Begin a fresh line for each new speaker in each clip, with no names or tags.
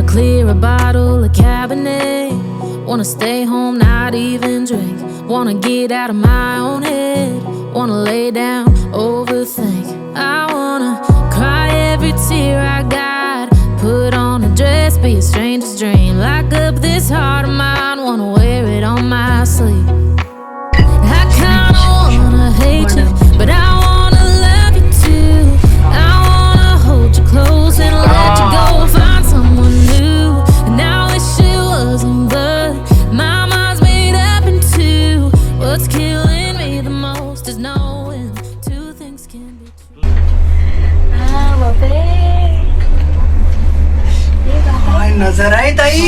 Wanna clear a bottle of Cabernet. Wanna stay home, not even drink. Wanna get out of my own head. Wanna lay down, overthink. I wanna cry every tear I got. Put on a dress, be a stranger's dream. Lock up this heart of mine, wanna wear it on my sleeve. I kinda wanna hate you, but I wanna love you too. I wanna hold you close and let you go and find someone new. And I wish it wasn't, but my mind's made up in two. What's killing me the most is knowing two things can be true.
काय नजर आहे ताई.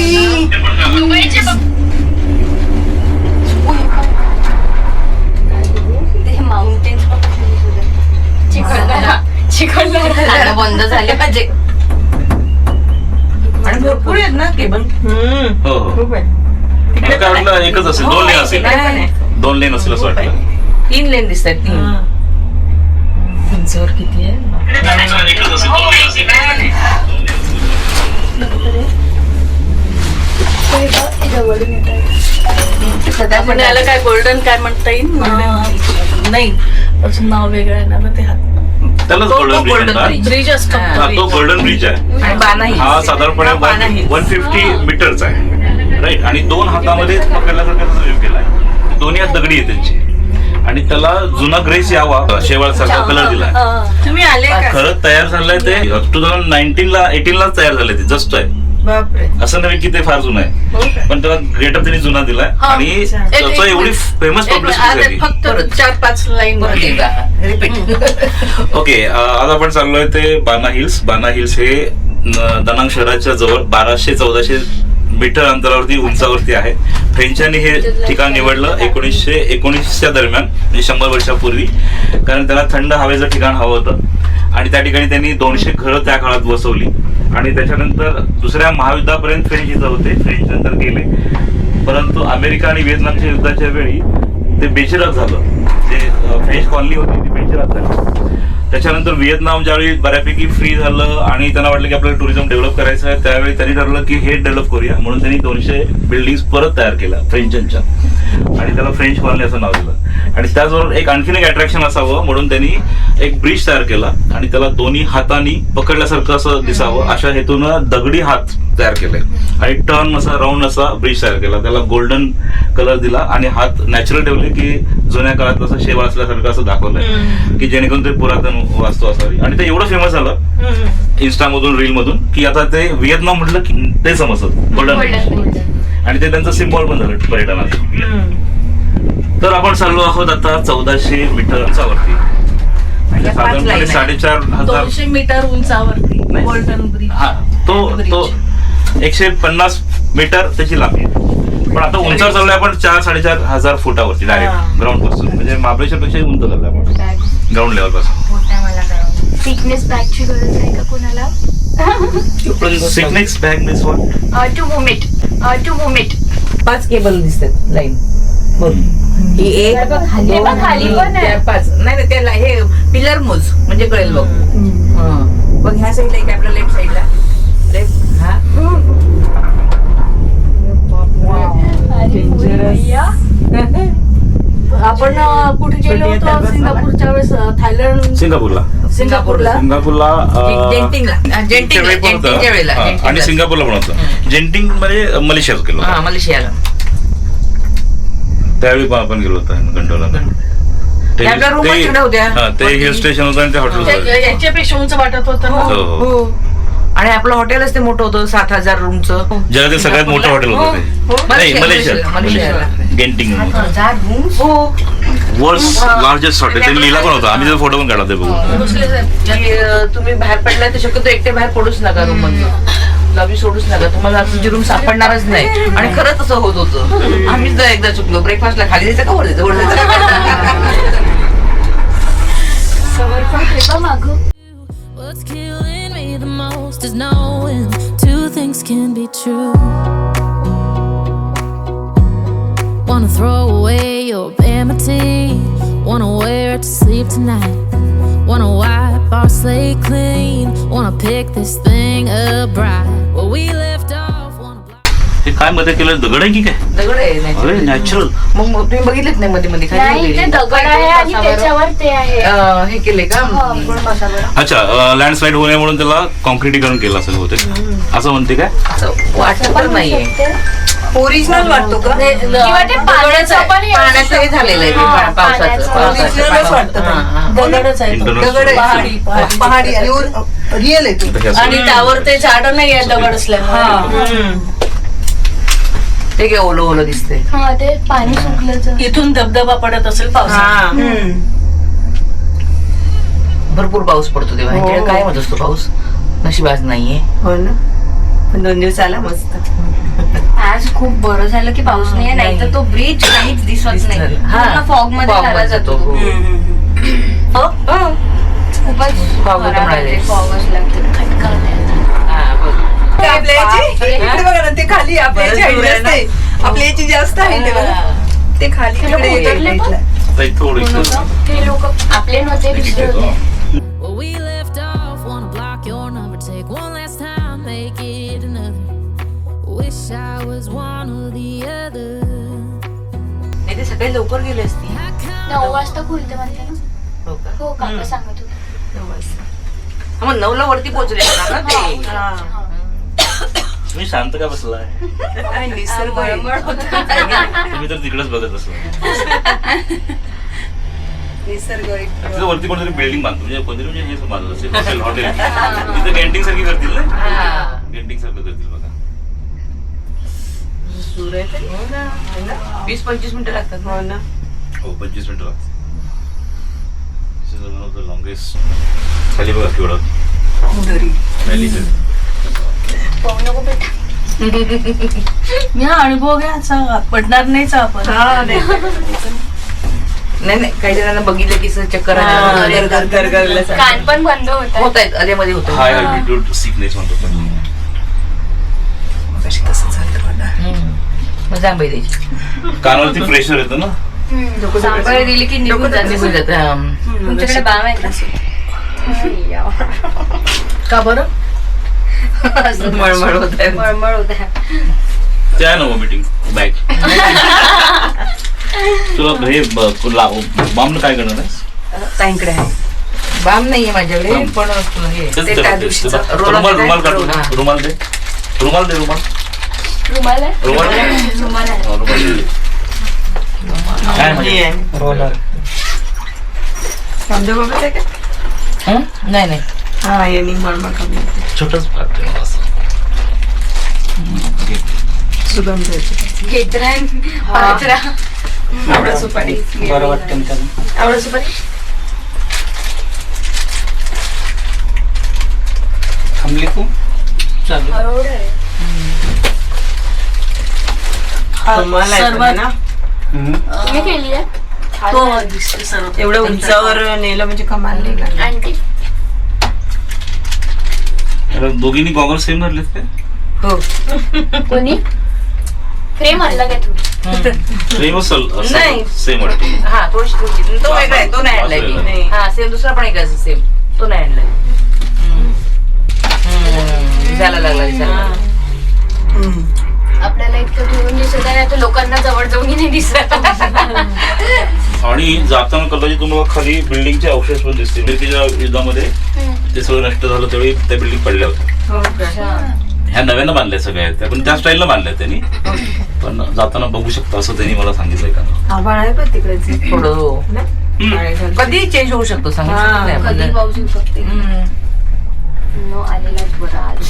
Mountain Chikhaldara बंद झाले पाहिजे
आणि भरपूर आहेत ना केबल.
हो हो
खूप आहे.
मला काय वाटलं एकच असेल, 2 लेन असेल. 2 लेन असेल असं वाटलं.
3 लेन दिसत आहेत. 3 उंचीवर किती आहे.
एकच असेल, 2 लेन असेल.
आपण याला काय गोल्डन काय म्हणता येईल.
नाही अजून नाव वेगळं आहे ना ते हात.
त्यालाच गोल्डन ब्रिज
ब्रिज असतो.
तो गोल्डन ब्रिज आहे.
आणि बाना हिल्स.
हा साधारणपणे 150 मीटरचा आहे, राईट. आणि 2 हातामध्ये पकडल्यासारखा प्रयोग केलाय. दोन्ही हात दगडी आहे त्यांची. आणि त्याला जुना ग्रेस यावा शेवाळ सारखा कलर दिलाय.
तुम्ही आले का.
खरं तयार झालंय ते 2018ला तयार झालंय. ते जस्ट आहे,
बापरे.
असं नव्हे की ते फार जुनं आहे, पण त्याला गेटअप त्यांनी जुना दिलाय. आणि त्याचं एवढी फेमस पब्लिसिटी
फक्त 4-5 लाईन रिपीट.
ओके, आज आपण चाललोय ते बाना हिल्स. बाना हिल्स हे दनांग शहराच्या जवळ 1200-1400 मीटर अंतरावरती उंचावरती आहे. फ्रेंचांनी हे ठिकाण निवडलं 1919च्या दरम्यान, म्हणजे 100 वर्षापूर्वी. कारण त्याला थंड हवेचं ठिकाण हवं होतं. आणि त्या ठिकाणी त्यांनी 200 घरं त्या काळात बसवली. आणि त्याच्यानंतर दुसऱ्या महायुद्धापर्यंत फ्रेंच इथं होते. फ्रेंच नंतर गेले, परंतु अमेरिका आणि व्हिएतनामच्या युद्धाच्या वेळी ते बेचिराख झालं. जे फ्रेंच कॉलनी होती ती बेचिराख झाली. त्याच्यानंतर व्हिएतनाम ज्यावेळी बऱ्यापैकी फ्री झालं आणि त्यांना वाटलं की आपल्याला टुरिझम डेव्हलप करायचं आहे, त्यावेळी त्यांनी ठरवलं की हे डेव्हलप करूया. म्हणून त्यांनी 200 बिल्डिंग्स परत तयार केल्या फ्रेंचांच्या, आणि त्याला फ्रेंच कॉलनी असं नाव दिलं. आणि त्याचबरोबर आणखीन एक अट्रॅक्शन असावं म्हणून त्यांनी एक ब्रिज तयार केला. आणि त्याला दोन्ही हातांनी पकडल्यासारखं असं दिसावं अशा हेतूनं दगडी हात तयार केले. आणि टर्न असा राऊंड असा ब्रिज तयार केला. त्याला गोल्डन कलर दिला आणि हात नॅचरल ठेवले की जुन्या काळात असं शेवाळ असल्यासारखं असं दाखवलंय की जेणेकरून ते पुरातन वास्तू असावी. आणि ते एवढं फेमस झालं इन्स्टामधून, रील मधून, की आता ते व्हिएतनाम म्हटलं की ते समजतं गोल्डन. आणि ते त्यांचं सिम्बॉल पण झालं पर्यटनाचं. तर आपण चाललो आहोत आता 1400 मीटर उंचावरती, म्हणजे साधारणपणे 4,500
200 मीटर उंचावरती गोल्डन ब्रिज.
हा, तो 150 मीटर त्याची लांबी आहे. पण आता उंचावर चाललोय आपण 4-4.5 हजार फुटावरती डायरेक्ट ग्राउंड पासून. म्हणजे महाबळेश्वर पेक्षा उंच चाललोय आपण ग्राउंड लेवल पासून.
सिकनेस बॅगची गरज आहे का कोणाला.
सिकनेस बॅग दिस वन
टू वोमिट
5 केबल दिसतात लाईन. ही एक
खाली पण आहे.
5 नाही त्याला हे पिलर मोज म्हणजे कळेल बघ. बघ ह्या साईडला एक आपल्या लेफ्ट साईडला लेफ्ट. हा
आपण कुठे गेलो होतो सिंगापूरच्या वेळेस. थायलंड,
सिंगापूरला
जेंटिंगच्या वेळेला
आणि सिंगापूरला पण होतं. जेंटिंग म्हणजे मलेशियात गेलो.
मलेशियाला
त्यावेळी पण आपण गेलो होतो गंडोला. ते हिल स्टेशन होतं आणि ते हॉटेल होतं.
याच्यापेक्षा उंच वाटत होतं.
आणि आपलं हॉटेलच ते मोठं होतं 7,000 रूमचं.
जगातील सगळ्यात मोठं हॉटेल होतं ते. नाही, मलेशियात गेंटिंग वर्ल्ड्स लार्जेस्ट हॉटेल. ते लिहिला पण होता. आम्ही त्याचा फोटो पण काढला ते बघून.
तुम्ही बाहेर पडला तर शक्यतो एकटे बाहेर पडूच नका रूम मध्ये. लॉबी सोडूच नका, तुम्हाला तुझी रूम सापडणारच नाही. आणि खरंच असं होत होतं. आम्हीच एकदा चुकलो. ब्रेकफास्टला खाली द्यायचं का वर द्यायचं, वर द्यायचं.
What's killing me the most is knowing two things can be true. Wanna throw away your vanity, wanna wear it to sleep tonight, wanna wipe our slate clean, wanna pick this thing up right. Where we left off on a block.
हे काय मध्ये केलं दगड आहे की काय?
दगड आहे
अरे
natural.
नॅचरल.
मग तुम्ही बघितलेत नाही मध्ये मध्ये
नाही ते दगड आहे आणि त्याच्यावर ते आहे
हे केले का
अच्छा लँडस्लाईड होऊ नये म्हणून त्याला कॉन्क्रिटीकरण केलं असेल होते असं म्हणते काय?
असं वाटत पण नाहीये.
ओरिजिनल वाटतो का
किंवा ते पाण्याचं पण हे असू
पाण्याचं हे झालेलं आहे ते
हा,
पावसाचं
ओरिजिनलच वाटतं
हा, हा.
दगडच आहे तो.
Internal
दगड आहे
story.
पहाडी पहाडी आणि रिअल आहे तो
आता हे असं-
आणि त्यावर ते झाड नाही आहे दगड असल्यामुळे
ते काय ओलं ओलं दिसते.
हा ते पाणी सुकल्याचं
इथून धबधबा पडत असेल पावसात
भरपूर पाऊस पडतो तेव्हा इकडे काय म्हणत असतो पाऊस नशीब आज नाहीये.
हो ना पण 2 दिवस आला मस्त
आज खूप बरं झालं की पाऊस नाही नाही तर तो ब्रिज काहीच दिसत नाही फॉग मध्ये
Fog
झाला
मध्ये
जातो
जातो, हो.
खूपच
Fog मध्ये म्हणाले.
फॉगच लागते खटका
हा, बघ.
आपल्या याची इकडे बघा ना ते खाली आपल्या याची height जास्त आहे आपल्या याची जास्त आहे ते बघा ते खाली तिकडे
उतरले पण?
आता इथं थोडं इकडं.
ते लोक आपले नव्हते दुसरे होते
Where we left off, wanna block your number, take one last time, make it another. Wish I was one or the other.
नाही ते सकाळी लवकर गेले असती.
9 वाजता खुलते म्हणते ना
हो का?
हो काका सांगत होते
हा, मग 9ला वरती पोहोचले असणार ना ते.
तुम्ही शांत का बसलाय?
निसर्ग आहे.
तुम्ही तर तिकडेच बघत असला.
निसर्ग आहे.
तिथं वरती कोणतरी बिल्डिंग बांधतो म्हणजे कोणतरी म्हणजे हे बांधत असेल हॉटेल तिथं कॅन्टीन सारखी करतील ना
हा.
कॅन्टीन सारखं करतील बघा.
सूर आहे तरी. हो ना
20-25 मिनिटं लागतात
हो ना
हो 25 मिनिटं लागतात. This is one of the longest. खाली बघा केवढं
दरी
व्हॅलीचं.
पाहू नको बेटा
मी हा अनुभव घ्यायचा पडणार नाहीच आपण
नाही नाही काही जणांना बघितलं की चक्कर
कान पण बंद होत
होत आहेत अधे मध्ये होत
हाय अल्टिट्यूड सिकनेस म्हणतो पण.
तसं झालं मला
मग जांभई द्यायची
कानावरती प्रेशर येतं ना.
सांभाळ दिली की निघून जाते
निघून जात. हा.
तुमच्याकडे बाम आहे का
का बरं
मळमळ होत आहे.
मळमळ होत आहे
ते आहे ना वॉमिटिंग बॅग. तुला हे बामनं काय करणार आहे?
ताईंकडे आहे
बाम नाहीये माझ्याकडे
बाम.
पण हे
तेच
ते
तर
त्या
तेच
दिवशीचं
तर.
रोल
रुमाल
आहे
रुमाल
ना?
काढ.
हा.
रुमाल दे रुमाल दे रुमाल
रुमाल आहे
रुमाल दे.
रुमाल आहे
हा, रुमाल दे. काय म्हणजे
रोलर रामदेव बाबाच आहे का
हं? नाही नाही
हा यांनी मळमळ कमी होते.
छोटंच भात आहे असं.
सुगंध येतो.
घेतरा पात्रा
आवडा सुपारी
बरं वाटतं त्याला.
आवडा सुपारी
थांबली खूप चालू
हळूहळू आहे
सर्वात
तुम्ही केली आहे
तो दिसते सर्व एवढं उंचावर नेलं म्हणजे कमाल नाही का
आंटी
अरे दोघींनी गॉगल सेम धरलेत काय?
हो
कोणी फ्रेम आणला काय तुम्ही
सेम
नाही.
सेम वाटतं.
हा थोडीशी तो वेगळा आहे तो नाही आणलाय
असं
मी.
नाही.
हा सेम दुसरा पण एक असं सेम तो नाही आणलाय. दिसायला लागला दिसायला लागला.
आपल्याला इतकं दुरून दिसत आहे तर लोकांना जवळ जाऊन नाही दिसत
आणि जाताना कदाचित तुम्हाला खाली बिल्डिंगचे अवशेष पण दिसतील. ब्रिटिशच्या युद्धामध्ये ते सगळं नष्ट झालं त्यावेळी त्या बिल्डिंग पडल्या होत्या.
हो का
ह्या नव्यानं बांधल्या सगळ्या त्या पण त्या स्टाईलनं बांधल्या त्यांनी. पण जाताना बघू शकता असं त्यांनी मला सांगितलंय का.
आभाळ आहे पण तिकडे
थोडं हो कधी चेंज होऊ शकतो
हा,
सांगितलं
कधी पाऊस येऊ शकते नो आलेला बरा आली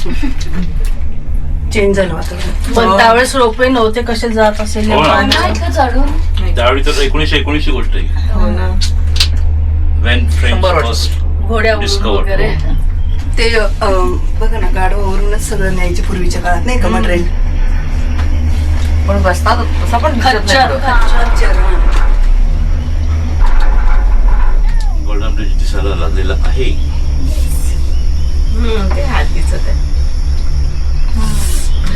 चेंज झालं वातावरण पण त्यावेळेस रोपवे नव्हते कसे जात असेल
हो ना.
पुन्हा इतकं चढून
त्यावेळी तर 1919 ची गोष्ट आहे.
हो ना
वेन फ्रेंच
100 वर्ष.
फर्स्ट
घोड्यावरून
Discovered.
वगैरे ते बघा ना गाडवावरूनच सगळं न्यायचे पूर्वीच्या काळात नाही का मटेरियल
पण बसतात तसा पण दिसत नाही
खच्चर
पुढं.
गोल्डन ब्रिज दिसायला लागलेला आहे.
ते हात दिसत आहे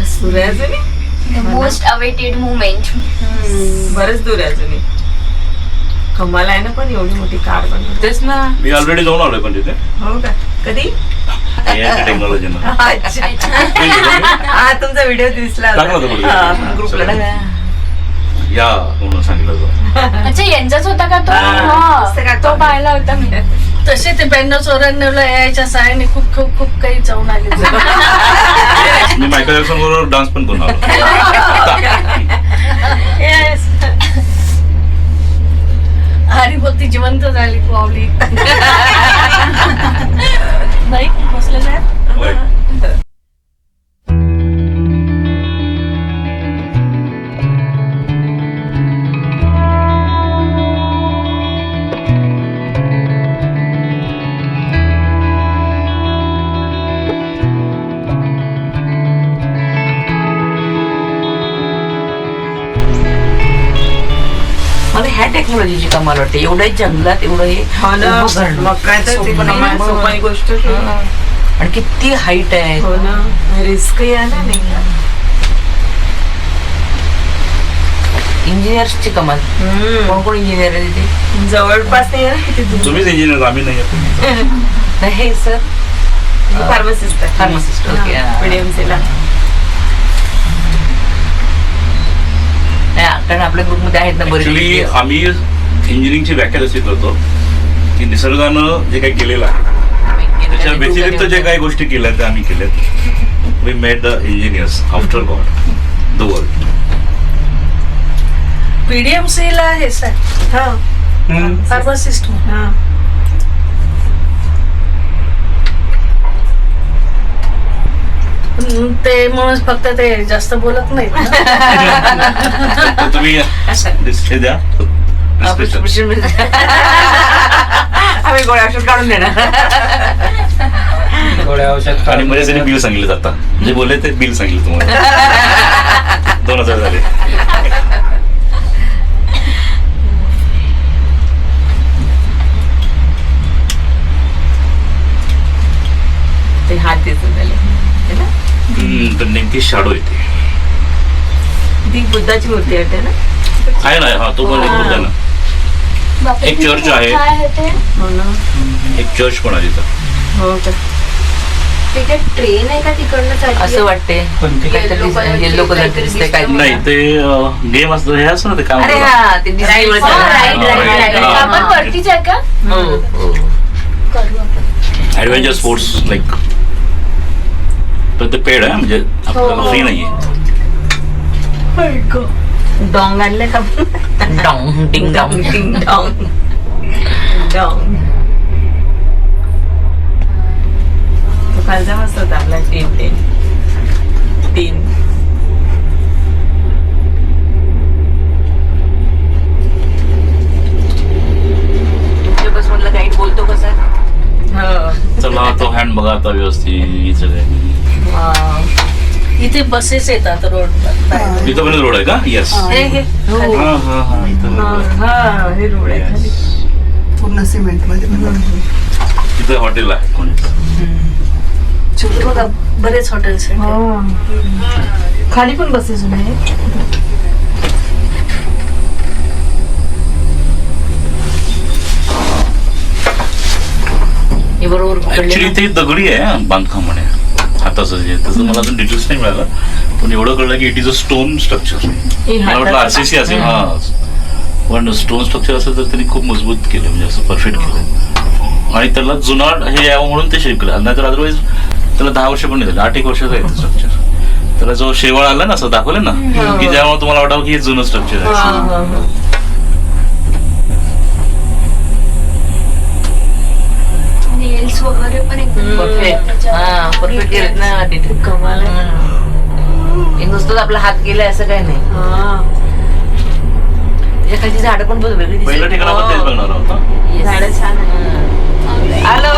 सूर्याचं
मोस्ट अवेटेड मुवमेंट
बरेच दूर आहे अजून कमाल आहे ना पण एवढी मोठी कार बनवते
तेच ना
मी ऑलरेडी जाऊन आलोय पण तिथे.
हो का कधी
AI टेक्नॉलॉजीनं
अच्छा हा तुमचा व्हिडिओ दिसला
टाकला होता कुठे?
हा.
ग्रुपला ना
या म्हणून सांगितलं होतं.
अच्छा यांचाच होता का तो
असं का?
तो पाहिला होता मी.
तसे ते 92-94 यायच्या सायाने खूप खूप खूप काही जाऊन आले.
मी मायकल जॅक्सन बरोबर डान्स पण करून आलो.
Yes. आणि मग ती जिवंत झाली पावली. नाही बसले नाही.
होय.
मला ह्या टेक्नॉलॉजीची कमाल वाटते. एवढ्या जंगलात एवढं हे उभं करणं.
मग काय तर ती पण आम्हाला सोपी गोष्ट नाही.
हा. आणि किती हाईट आहे.
हो ना रिस्क आहे ना नाही.
इंजिनियर्सची कमाल. कोण कोण इंजिनियर आहे तिथे?
जवळपास नाही आहे ना किती दूर.
तुम्हीच इंजिनियर, आम्ही नाही आहे.
नाही हे सर
फार्मासिस्ट आहे.
फार्मासिस्ट. ओके
PDMC ला.
कारण आपल्या ग्रुपमध्ये आहेत ना
ऍक्च्युली
बरेच.
आम्ही इंजिनिअरिंगची व्याख्या अशी करतो की निसर्गानं जे काही केलेलं आहे त्याच्या व्यतिरिक्त जे काही गोष्टी केल्या त्या आम्ही केल्यात. We made the engineers after God the world.
PDMC ला हे सर
हा
फार्मासिस्ट.
हा.
ते म्हणून फक्त ते जास्त बोलत नाही.
तर तुम्ही हे द्या डिस्कशन.
आम्ही गोळ्या औषध काढून देणार.
गोळ्या औषध
आणि मध्ये त्यांनी बिल सांगितलं जाता जे बोलले ते बिल सांगितलं तुम्हाला. 2000 झाले.
ते हात देतो त्याला.
तर नेमकी शाडो येते.
ती बुद्धाची मूर्ती आहे ना.
आहे ना, हा तो पण एक मुद्दा ना.
बापरे,
एक चर्च आहे.
काय आहे ते?
हो ना.
एक चर्च पण आहे तिथं.
हो का.
ते काय ट्रेन आहे का तिकडनं चालली?
असं वाटते.
कोणती?
येल्लो कलर दिसते काय.
नाही ते गेम असतं हे असतं ना ते काय
अरे
म्हणतात?
हा ते डिस्नी वर
हा, right,
चाललं.
right, right.
हा.
आपण वरतीच आहे का?
हो, हो.
करू आपण.
Adventure sports like. पण ते पेड आहे म्हणजे आपल्याला फ्री नाहीये.
डॉंग आणले का.
Dong ding dong.
Ding dong. Dong. तो खालचा मस्त होता आपला 3.
तुमच्या बस मधला गाईड बोलतो कसा?
हो.
चला तो हँड बघा आता व्यवस्थित सगळं.
इथे बसेस येतात रोड.
इथं पण रोड आहे का? येस.
हो.
हा हा हा इथं बरोबर आहे.
हा हे रोड आहे खाली.
पूर्ण सिमेंट मध्ये
इथं हॉटेल आहे कोणीच.
छोटे बघा बरेच हॉटेल्स आहेत.
खाली पण बसेस आहे.
हे बरोबर पकडले
ऍक्च्युली
ना?
ते दगडी आहे बांधकाम म्हणे हाताचं जे त्याचं मला अजून डिटेल्स नाही मिळालं पण एवढं कळलं की it is a stone structure. मला वाटलं RCC असेल. हा पण स्टोन स्ट्रक्चर असेल तर त्यांनी खूप मजबूत केलं म्हणजे असं परफेक्ट केलं आणि त्याला जुनाट हे यावं म्हणून ते शिकलं नाहीतर अदरवाईज त्याला 10 वर्ष पण नाही झालं. 8 वर्षाचं आहे स्ट्रक्चर. त्याला जो शेवाळ आला ना असं दाखवलं ना की ज्यामुळे तुम्हाला वाटावं की हे जुनं स्ट्रक्चर आहे.
नेल्स वगैरे पण एकदम
परफेक्ट. हा परफेक्ट केलेत ना तिथे.
कमाल आहे.
हे नुसतंच आपला हात गेलाय असं काही नाही. त्याच्या खालची झाडं पण वेगळी
पहिलं ठिकाण आपण तेच बघणार आहोत.
झाडं छान आहे. हॅलो